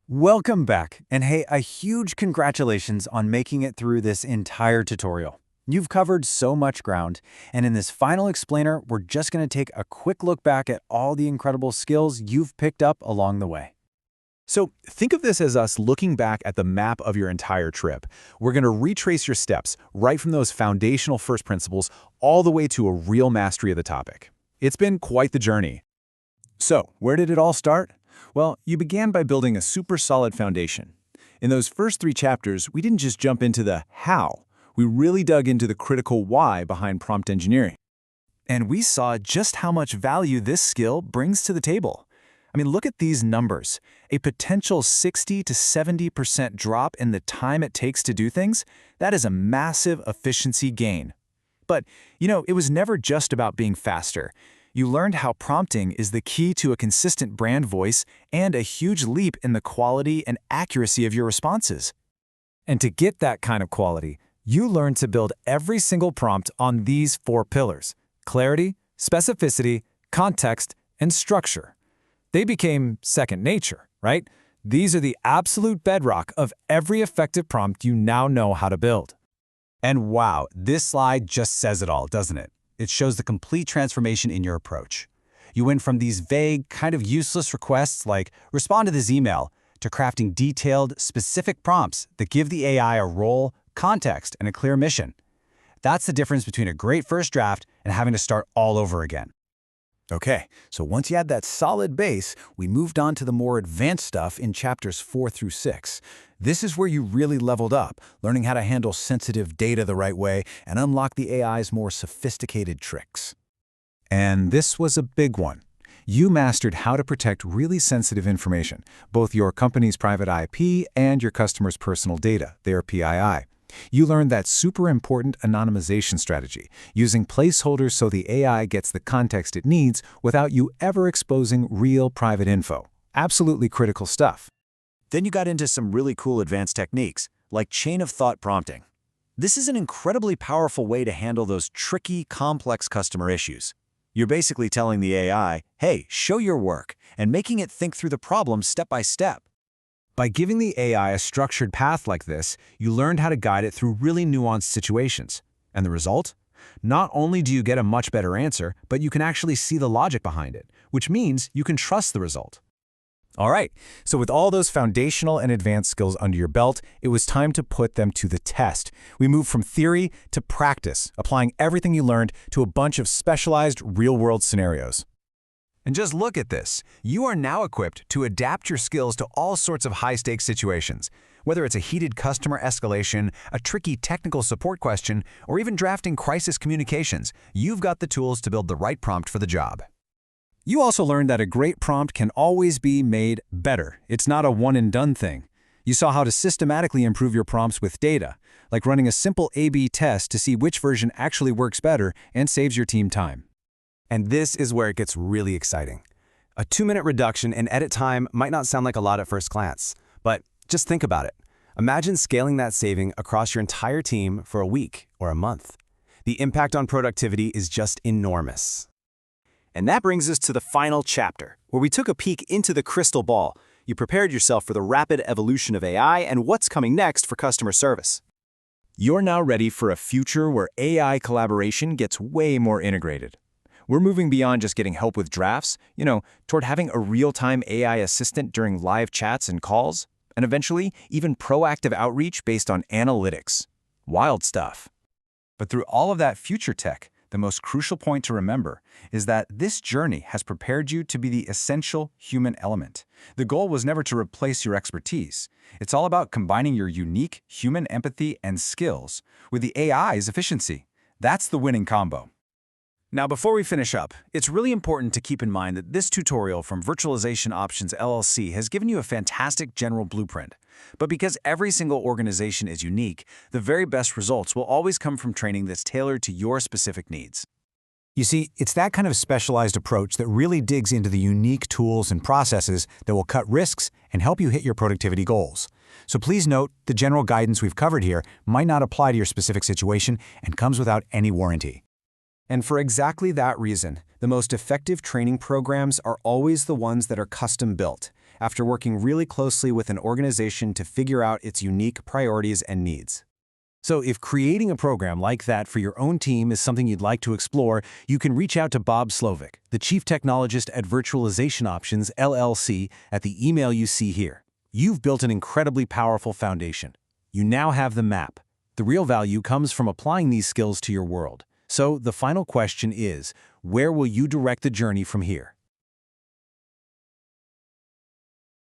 Welcome back, and hey, a huge congratulations on making it through this entire tutorial. You've covered so much ground, and in this final explainer, we're just going to take a quick look back at all the incredible skills you've picked up along the way. So think of this as us looking back at the map of your entire trip. We're going to retrace your steps right from those foundational first principles all the way to a real mastery of the topic. It's been quite the journey. So, where did it all start? Well, you began by building a super solid foundation. In those first 3 chapters, we didn't just jump into the how. We really dug into the critical why behind prompt engineering. And we saw just how much value this skill brings to the table. I mean, look at these numbers. A potential 60 to 70% drop in the time it takes to do things, that is a massive efficiency gain. But, it was never just about being faster. You learned how prompting is the key to a consistent brand voice and a huge leap in the quality and accuracy of your responses. And to get that kind of quality, you learned to build every single prompt on these 4 pillars: clarity, specificity, context, and structure. They became second nature, right? These are the absolute bedrock of every effective prompt you now know how to build. And wow, this slide just says it all, doesn't it? It shows the complete transformation in your approach. You went from these vague, kind of useless requests like, respond to this email, to crafting detailed, specific prompts that give the AI a role, context, and a clear mission. That's the difference between a great first draft and having to start all over again. Okay, so once you had that solid base, we moved on to the more advanced stuff in chapters 4 through 6. This is where you really leveled up, learning how to handle sensitive data the right way and unlock the AI's more sophisticated tricks. And this was a big one. You mastered how to protect really sensitive information, both your company's private IP and your customer's personal data, their PII. You learned that super important anonymization strategy, using placeholders so the AI gets the context it needs without you ever exposing real private info. Absolutely critical stuff. Then you got into some really cool advanced techniques, like chain-of-thought prompting. This is an incredibly powerful way to handle those tricky, complex customer issues. You're basically telling the AI, hey, show your work, and making it think through the problem step by step. By giving the AI a structured path like this, you learned how to guide it through really nuanced situations. And the result? Not only do you get a much better answer, but you can actually see the logic behind it, which means you can trust the result. All right, so with all those foundational and advanced skills under your belt, it was time to put them to the test. We moved from theory to practice, applying everything you learned to a bunch of specialized real-world scenarios. And just look at this. You are now equipped to adapt your skills to all sorts of high-stakes situations. Whether it's a heated customer escalation, a tricky technical support question, or even drafting crisis communications, you've got the tools to build the right prompt for the job. You also learned that a great prompt can always be made better. It's not a one-and-done thing. You saw how to systematically improve your prompts with data, like running a simple A/B test to see which version actually works better and saves your team time. And this is where it gets really exciting. A 2-minute reduction in edit time might not sound like a lot at first glance, but just think about it. Imagine scaling that saving across your entire team for a week or a month. The impact on productivity is just enormous. And that brings us to the final chapter, where we took a peek into the crystal ball. You prepared yourself for the rapid evolution of AI and what's coming next for customer service. You're now ready for a future where AI collaboration gets way more integrated. We're moving beyond just getting help with drafts, toward having a real-time AI assistant during live chats and calls, and eventually even proactive outreach based on analytics. Wild stuff. But through all of that future tech, the most crucial point to remember is that this journey has prepared you to be the essential human element. The goal was never to replace your expertise. It's all about combining your unique human empathy and skills with the AI's efficiency. That's the winning combo. Now, before we finish up, it's really important to keep in mind that this tutorial from Virtualization Options LLC has given you a fantastic general blueprint. But because every single organization is unique, the very best results will always come from training that's tailored to your specific needs. You see, it's that kind of specialized approach that really digs into the unique tools and processes that will cut risks and help you hit your productivity goals. So please note, the general guidance we've covered here might not apply to your specific situation and comes without any warranty. And for exactly that reason, the most effective training programs are always the ones that are custom-built. after working really closely with an organization to figure out its unique priorities and needs. So if creating a program like that for your own team is something you'd like to explore, you can reach out to Bob Slovic, the Chief Technologist at Virtualization Options LLC, at the email you see here. You've built an incredibly powerful foundation. You now have the map. The real value comes from applying these skills to your world. So the final question is, where will you direct the journey from here?